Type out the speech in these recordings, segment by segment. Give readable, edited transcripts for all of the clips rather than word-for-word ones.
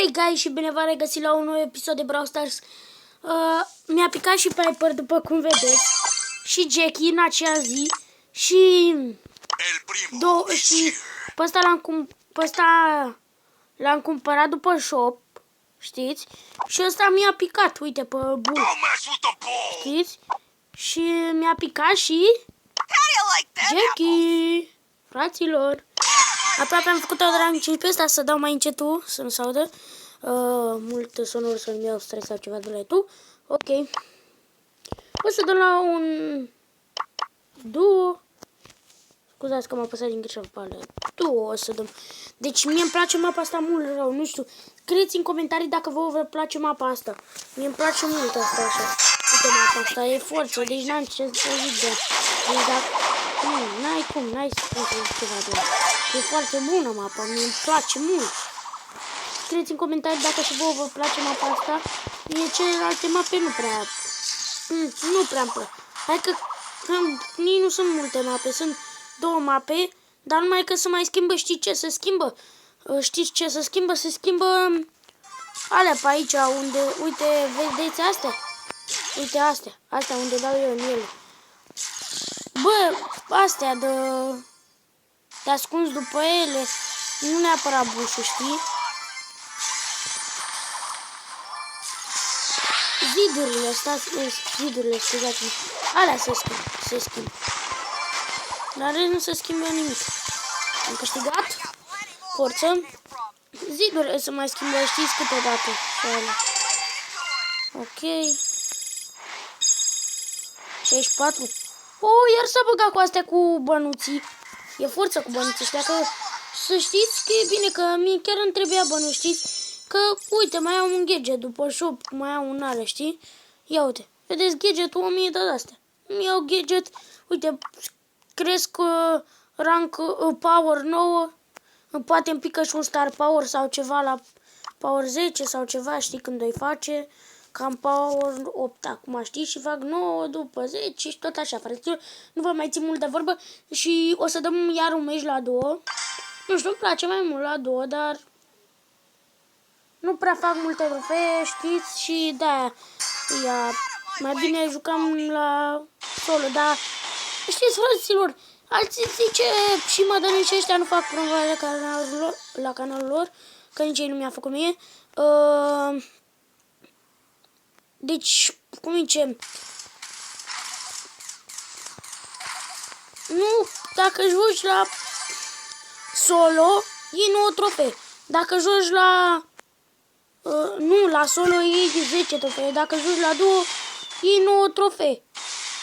Hey guys, și bine v-am regăsit la un nou episod de Brawl Stars. Mi-a picat și Piper, după cum vedeți, și Jackie în acea zi. Și pe ăsta l-am cumpărat după shop, știți? Și ăsta mi-a picat, uite, pe bun, știți? Și mi-a picat și Jackie, fraților. Aproape am făcut-o de rang 15, asta să dau mai încetul, să nu se audă mult sonor, să-mi iau stres sau ceva de la tu. Ok. O să dăm la un duo. Scuzați că m-a păsat din greșeală. Duo o să dăm. Deci mie îmi place mapa asta mult rău, nu știu. Scrieți în comentarii dacă vă place mapa asta. Mie îmi place mult asta așa. Uite mapa asta, e forță, deci n-am ce să zic de ea. Deci dacă... n-ai cum, n-ai să zic ceva de ea. E foarte bună mapa, mie îmi place mult. Scrieți în comentarii dacă și vă place mapa asta. Mie celelalte mape nu prea... nu prea-mi plac. Hai că nici nu sunt multe mape, sunt 2 mape, dar numai că se mai schimbă, știi ce se schimbă? Știți ce se schimbă? Se schimbă alea pe aici, unde, uite, vedeți astea? Uite astea unde dau eu în ele. Bă, astea de ascuns după ele, nu neapărat bușul, știi? Zidurile, zidurile, scuzați-mă, alea se schimbă. Dar nu se schimbă nimic. Am câștigat. Forță. Zidurile se mai schimbă, știți, câteodată. Ok. 64. Iar s-a băgat cu astea cu bănuții. E forță cu bănuții ăștia, că să știți că e bine, că mie chiar îmi trebuia bănuți, știți? Că, uite, mai am un gadget după shop, mai am un are, știi? Ia uite, vedeți gadgetul 1000 de astea. Îmi iau gadget, uite, cresc rank power 9, poate îmi pică și un star power sau ceva la power 10 sau ceva, știi, când o-i face, cam power 8 acum, știi, și fac 9 după 10 și tot așa, frăților, nu vă mai țin mult de vorbă și o să dăm iar un meci la 2. Nu știu, îmi place mai mult la 2, dar nu prea fac multe trofee, știți, și de-aia mai bine jucam la solo, dar știți, frăților, alții zice și mădănici ăștia nu fac promovare la canalul lor, că nici ei nu mi-a făcut mie. Deci, cum zice, nu, dacă joci la solo, iei 9 trofee. Dacă joci la... nu, la solo iei 10 trofee. Dacă joci la duo, iei 9 trofee.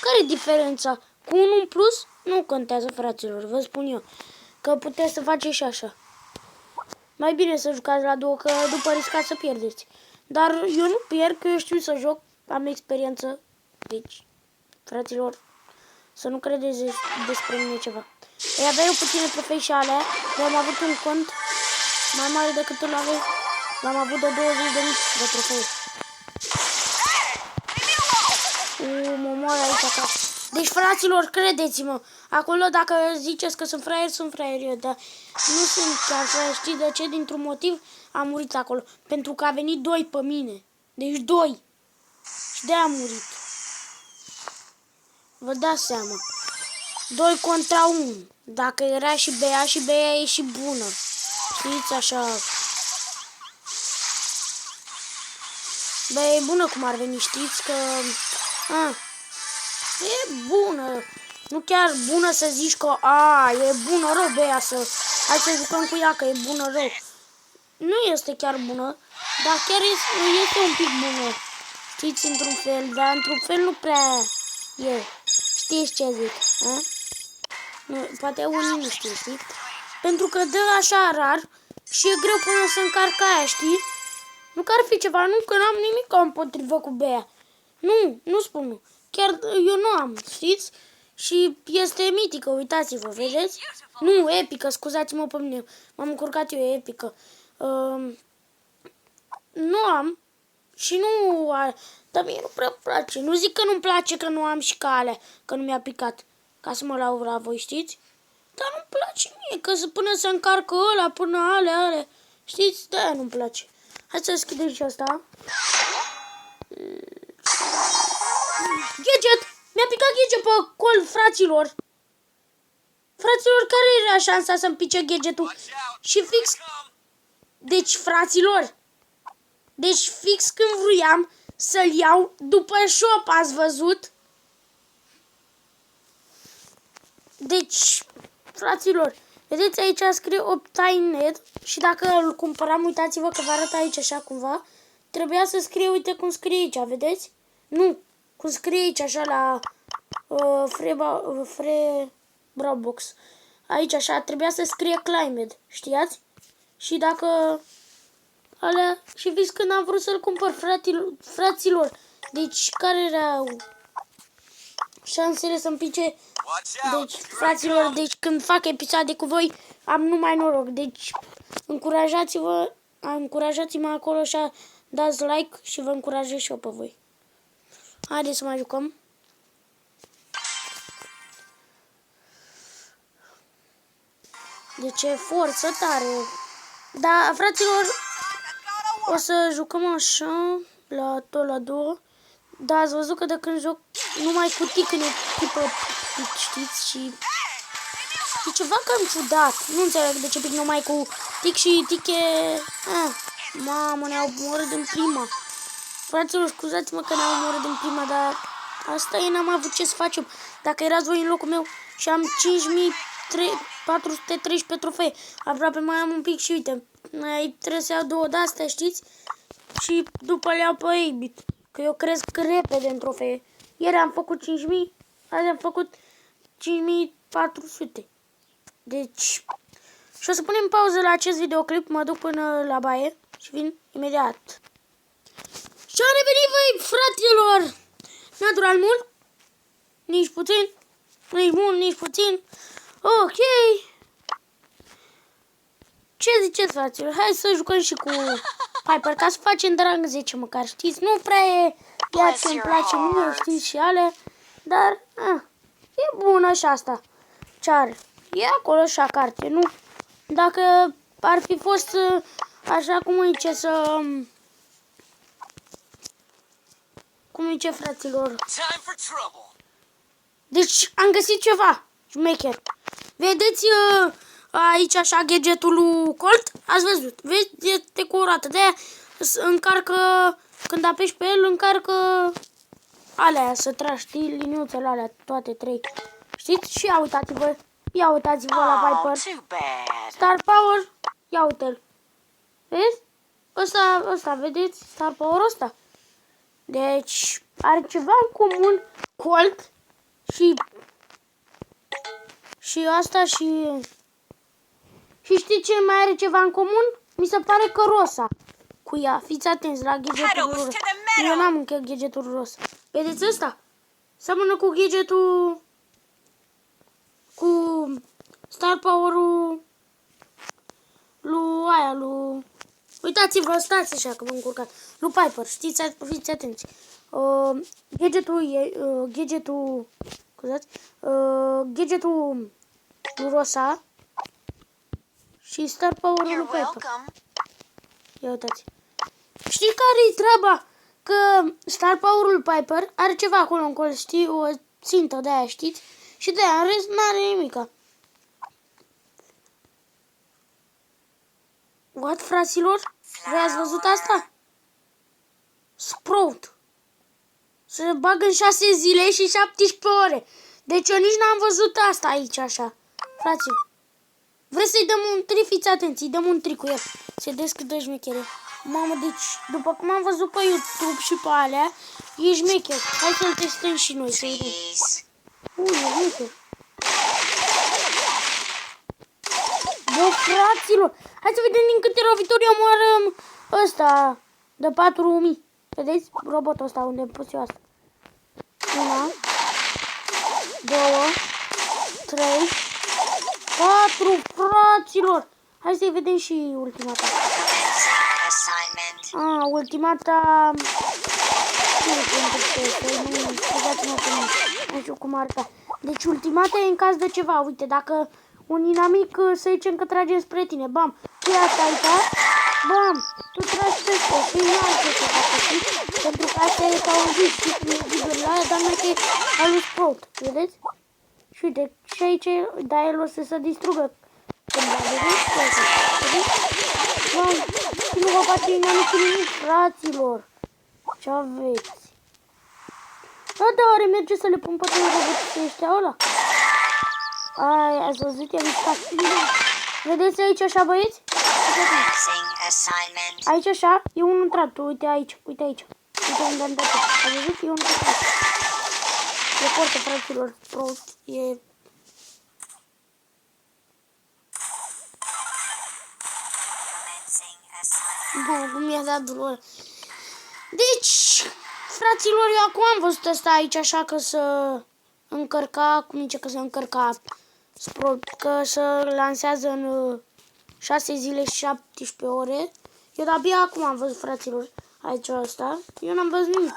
Care-i diferența? Cu unul în plus? Nu contează, fraților, vă spun eu. Că puteți să faceți și așa. Mai bine să jucați la duo, că după riscați să pierdeți. Dar eu nu pierd, că eu știu să joc, am experiență. Deci, fraților, să nu credeți despre mine ceva. Ei, avea eu puține trofei și alea, dar am avut un cont mai mare decât îl aveți. L-am avut de 20.000 de trofei. Mă moară aici acasă. Deci, fraților, credeți-mă, acolo dacă ziceți că sunt fraier eu, dar nu sunt chiar fraier, știi de ce? Dintr-un motiv am murit acolo. Pentru că a venit 2 pe mine. Deci 2. Și de-aia am murit. Vă dați seama. 2 contra 1. Dacă era și Bea, și Bea e și bună. Știți, așa. Bea e bună cum ar veni, știți că... e bună. Nu chiar bună să zici că e bună rău Bea, să... Hai să jucăm cu ea că e bună rău. Nu este chiar bună, dar chiar este un pic bună. Știți, într-un fel, dar într-un fel nu prea e. Știți ce zic, a? Nu, poate unii nu știu, știi? Pentru că dă așa rar și e greu până să încarc aia, știi? Nu că ar fi ceva, nu că n-am nimic împotrivă cu Bea. Nu spun nu. Chiar eu nu am, știți? Și este mitică, uitați-vă, vedeți? Nu, epică, scuzați-mă pe mine. M-am încurcat eu, epică. Nu am și nu... Dar mie nu prea place. Nu zic că nu-mi place că nu am și ca alea, că nu mi-a picat. Ca să mă laud la voi, știți? Dar nu-mi place mie, că până să încarcă ăla, până alea. Știți? De-aia nu-mi place. Hai să deschidem și asta. Gadget! Mi-a picat gadget pe col, fraților. Fraților, care era șansa să-mi pice gadgetul? Și fix... Deci, fraților, deci fix când vroiam să-l iau după shop, ați văzut? Deci, fraților, vedeți aici scrie Optinet și dacă îl cumpăram, uitați-vă că vă arăt aici așa cumva, trebuia să scrie, uite cum scrie aici, vedeți? Nu, cum scrie aici așa la Freebox. Aici așa, trebuia să scrie Climate, știați? Și dacă... alea, și fix când am vrut să-l cumpăr, fraților, deci care erau șansele să-mi pice? Deci, fraților, deci când fac episoade cu voi, am numai noroc. Deci, încurajați-mă acolo și dați like și vă încurajez și eu pe voi. Haideți să mai jucăm. Deci e forță tare. Da, fraților, o să jucăm așa, tot la două. Da, ați văzut că de când joc numai cu tic în echipă, știți, și... E ceva cam ciudat. Nu înțeleg de ce pic numai cu tic și tic e... Mamă, ne-au omorât în prima. Fraților, scuzați-mă că ne-au omorât în prima, dar asta e, n-am avut ce să facem. Dacă erați voi în locul meu și am 5413 trofee, aproape mai am un pic și uite, mai trebuie să iau 2 de-astea, știți? Și după le iau pe 8-bit, că eu cresc repede în trofee. Ieri am făcut 5000, azi am făcut 5400. Deci, și o să punem pauză la acest videoclip, mă duc până la baie și vin imediat. Și am revenit, voi, fraților! N-a durat mult, nici puțin, nici mult, nici puțin. Ok. Ce ziceți, fraților? Hai să jucăm și cu Piper, ca să facem de rang 10 măcar, știți? Nu prea e ea ce îmi place mie, știți, și ale, dar e bună și asta. Ce are? E acolo și a carte, nu? Dacă ar fi fost așa cum e ce să... Cum e ce, fraților? Deci am găsit ceva, șmecher. Vedeți aici așa gadgetul lui Colt? Ați văzut? Vezi? Este cu o roată. De-aia încarcă, când apeși pe el, încarcă alea, să tragi, știi, liniuțele alea, toate 3. Știți? Și ia uitați-vă. Ia uitați-vă la Viper. Star Power. Ia uite-l. Vezi? Ăsta, vedeți? Star Power ăsta. Deci, are ceva în comun Colt și asta și știi ce mai are ceva în comun? Mi se pare că Rosa cu ea. Fiți atenți la gadgetul rosa. Eu n-am încă gadgetul rosa. Vedeți ăsta? Seamănă cu gadgetul cu Star Power-ul lui aia, lui... Uitați-vă, stați așa că m-am încurcat. Lui Piper, știți, fiți atenți. Gadgetul lui Rosa și Star Power-ul lui Piper. Ia uitați. Știi care-i treaba? Că Star Power-ul lui Piper are ceva acolo încolo, știi? O țintă de aia, știți? Și de aia în rest n-are nimica. What, fraților? Voi ați văzut asta? Sprout. Se bagă în 6 zile și 17 ore. Deci eu nici n-am văzut asta aici așa. Fraților. Vreți să-i dăm un tri? Fiți atenți, îi dăm un tri cu el. Se deschidă șmechere. Mamă, deci după cum am văzut pe YouTube și pe alea, e șmecher. Hai să-l testăm și noi, să vedem. Uite. Bă, fraților, hai să vedem din câte lovituri omoară ăsta de 4000. Vedeți? Robotul ăsta, unde am pus eu asta. 1, 2, 3, 4, fraților. Hai să-i vedem și ultimata. Ultimata... Nu știu cum arăta. Deci ultimata e în caz de ceva. Uite, dacă un inamic, să zicem că trage spre tine, bam, tu ia asta aici, bam, tu frați peste și nu am ce să facă, știi? Pentru că astea e ca un vis, știi cum e vidurile aia, dar mai că e al lui Sprout, vedeți? Și uite, și aici, dar el o să se distrugă cândva, vedeți? Vedeți? Bă, și nu vă face inamic nimic, fraților. Ce aveți? Da, oare merge să le pun pe toți roboții ăștia ăla? Ai, ați văzut? I-am mișcat. Vedeți aici așa, băieți? Aici așa, e unul intrat. Uite aici, uite aici. Uite unde am dat. Ați văzut? E unul intrat. E foarte, fraților, prost. E... Bun, cum mi-a dat durere. Deci, fraților, eu acum am văzut asta aici, așa că să încărca, cum zice că să încărca, că să lansează în 6 zile și 17 ore. Eu de-abia acum am văzut, fraților, aici asta. Eu n-am văzut nimic.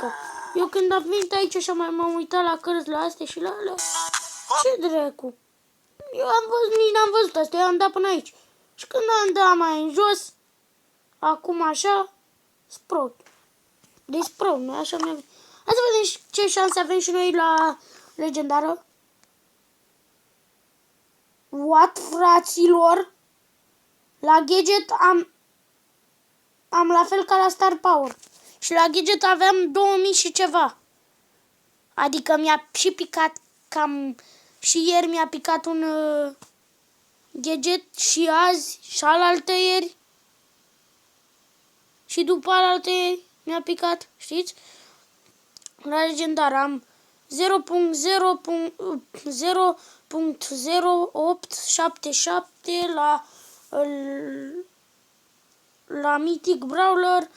Eu când am venit aici așa m-am uitat la cărți, la astea și la alea. Ce dracu? Eu am văzut, nici n-am văzut asta, eu am dat până aici. Și când am dat mai în jos, acum așa, Sprout. Deci Sprout, nu așa mi-a venit. Hai să vedem ce șanse avem și noi la legendară. What, fraților? La gadget am la fel ca la Star Power. Și la gadget aveam 2000 și ceva. Adică mi-a și picat cam... Și ieri mi-a picat un gadget și azi și alaltă ieri. Și după alaltă ieri mi-a picat, știți? La legendar am 0.0877 la Mythic Brawler 0.2682,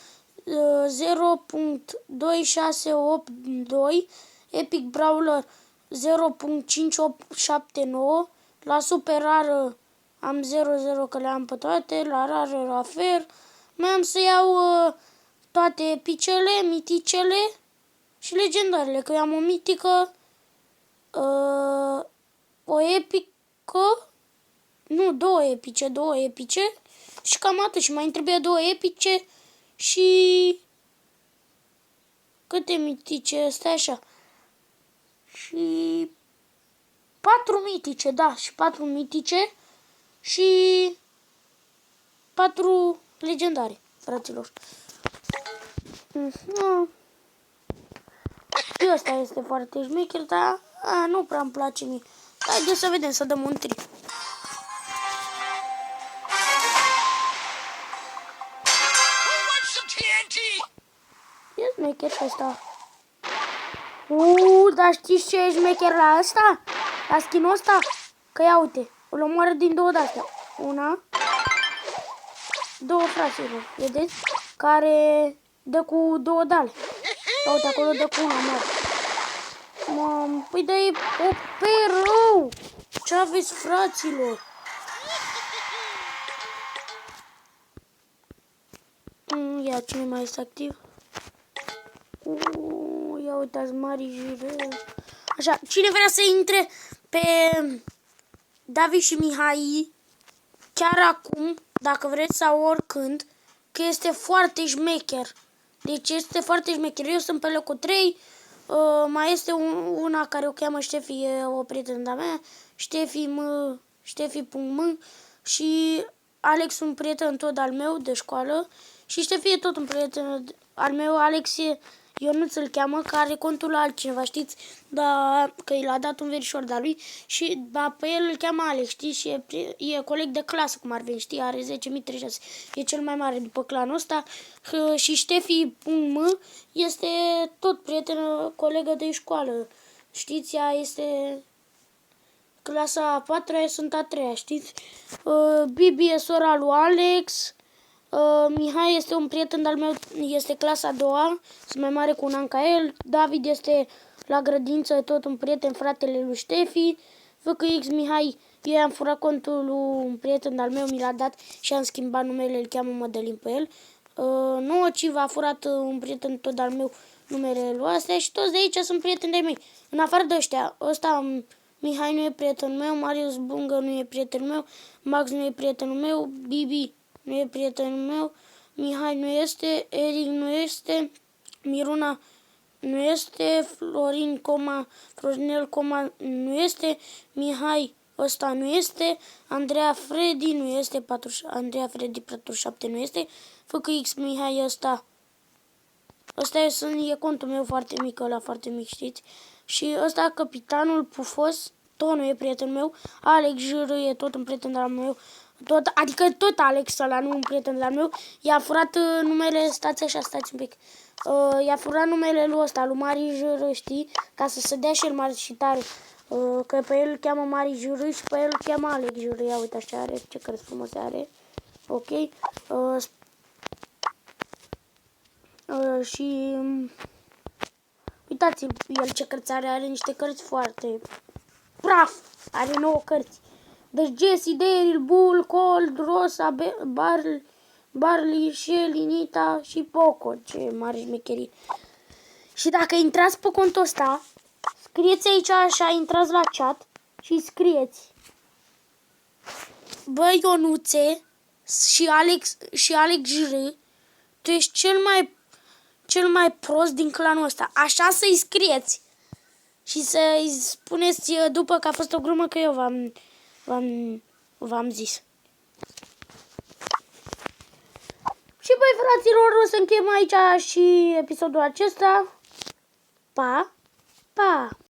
Epic Brawler 0.5879, la Super Rară am 0.0 că le am pe toate, la Rară la fel. Mai am să iau toate epicele, miticele și legendarele, că eu am o mitică, o epică, nu, două epice și cam atât. Și mai îmi trebuie două epice și câte mitice, stai așa, și 4 mitice, da, și 4 mitice și 4 legendare, fraților. Ăsta este foarte șmecher, dar nu prea îmi place mie. Haideți să vedem, să dăm un tri. E șmecher și ăsta. Dar știți ce e șmecher la asta? La skin-ul ăsta? Că ia uite, îl omoară din două de-astea. Una, două, fraților, vedeți? Care dă cu două dale. Uite, acolo dă cu una mare. Păi da, e o rău. Ce aveți, fraților? Ia, cine mai este activ? Ia uitați, mari jireu. Așa, cine vrea să intre pe David și Mihai chiar acum, dacă vreți, sau oricând, că este foarte șmecher. Deci este foarte șmecher. Eu sunt pe locul 3. Mai este una care o cheamă Ștefi, e o prietenă de-a mea. Ștefi.m și Alex, un prieten tot al meu de școală. Și Ștefi e tot un prieten al meu. Alex e Ionuț îl cheamă, care are contul la altcineva, știți? Da, că i l-a dat un verișor de-a lui și pe el îl cheamă Alex, știți? Și e coleg de clasă, cum ar veni, știi? Are 10.036. E cel mai mare după clanul ăsta. Și Ștefi.m este tot prietenă, colegă de școală. Știți? Ea este clasa a 4-a, eu sunt a 3-a, știți? Bibi e sora lui Alex. Mihai este un prieten de-al meu, este clasa a 2-a, sunt mai mare cu un an ca el. David este la grădință, tot un prieten, fratele lui Ștefi. FKX Mihai, eu am furat contul lui un prieten de-al meu, mi l-a dat și am schimbat numele, îl cheamă Mădălin pe el. Nociv a furat un prieten tot de-al meu numele lui astea și toți de aici sunt prieteni de mei. În afară de ăștia, ăsta Mihai nu e prietenul meu, Marius Bungă nu e prietenul meu, Max nu e prietenul meu, Bibi nu e prietenul meu, Mihai nu este, Eric nu este, Miruna nu este, Florinel, nu este, Mihai ăsta nu este, Andreea Freddy nu este, Andreea Freddy 47 nu este, FKX Mihai ăsta e contul meu foarte mic, ăla foarte mic, știți? Și ăsta, Capitanul Pufos, tot nu e prietenul meu, Alex Jr. e tot un prieten al meu, adică tot Alex ăla, nu un prieten al meu, i-a furat numele, stați un pic, i-a furat numele lui ăsta, lui Mari Jr., știi? Ca să se dea și el mare și tare, că pe el îl cheamă Mari Jr. și pe el îl cheamă Alex Jr. Ia uite așa are, ce cărți frumoase are, ok? Și uitați-l el ce cărți are niște cărți foarte praf, are 9 cărți. Deci Jesse, Daryl, Bull, Cold, Rosa, Barley, Shelly, Nita și Poco, ce mare șmecherie. Și dacă intrați pe contul ăsta, scrieți aici așa, intrați la chat și scrieți: bă, Ionuțe și Alex J, tu ești cel mai prost din clanul ăsta. Așa să-i scrieți. Și să-i spuneți după că a fost o glumă, că eu v-am zis. Și băi, fraților, o să încheiem aici și episodul acesta. Pa, pa!